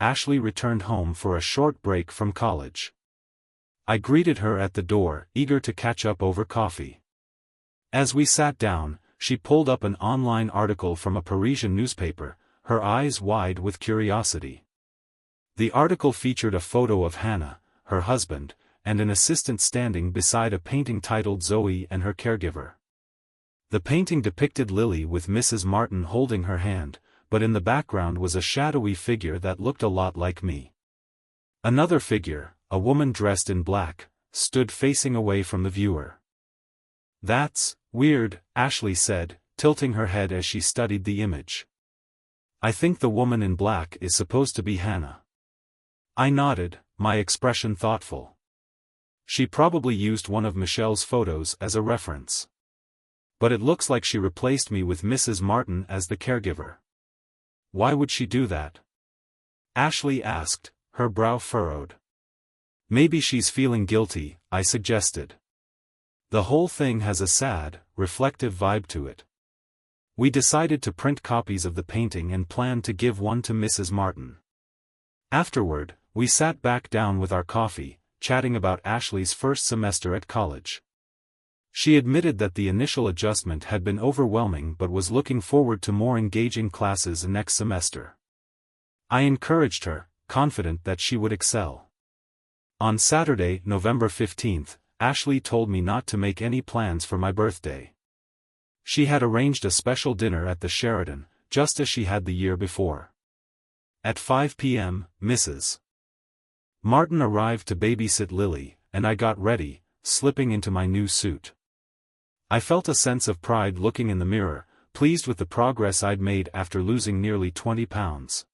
Speaker 1: Ashley returned home for a short break from college. I greeted her at the door, eager to catch up over coffee. As we sat down, she pulled up an online article from a Parisian newspaper, her eyes wide with curiosity. The article featured a photo of Hannah, her husband, and an assistant standing beside a painting titled Zoe and her caregiver. The painting depicted Lily with Mrs. Martin holding her hand, but in the background was a shadowy figure that looked a lot like me. Another figure, a woman dressed in black, stood facing away from the viewer. "That's weird," Ashley said, tilting her head as she studied the image. "I think the woman in black is supposed to be Hannah." I nodded, my expression thoughtful. She probably used one of Michelle's photos as a reference. But it looks like she replaced me with Mrs. Martin as the caregiver. Why would she do that? Ashley asked, her brow furrowed. Maybe she's feeling guilty, I suggested. The whole thing has a sad, reflective vibe to it. We decided to print copies of the painting and planned to give one to Mrs. Martin. Afterward, we sat back down with our coffee, chatting about Ashley's first semester at college. She admitted that the initial adjustment had been overwhelming but was looking forward to more engaging classes next semester. I encouraged her, confident that she would excel. On Saturday, November 15th, Ashley told me not to make any plans for my birthday. She had arranged a special dinner at the Sheraton, just as she had the year before. At 5 p.m., Mrs. Martin arrived to babysit Lily, and I got ready, slipping into my new suit. I felt a sense of pride looking in the mirror, pleased with the progress I'd made after losing nearly 20 pounds.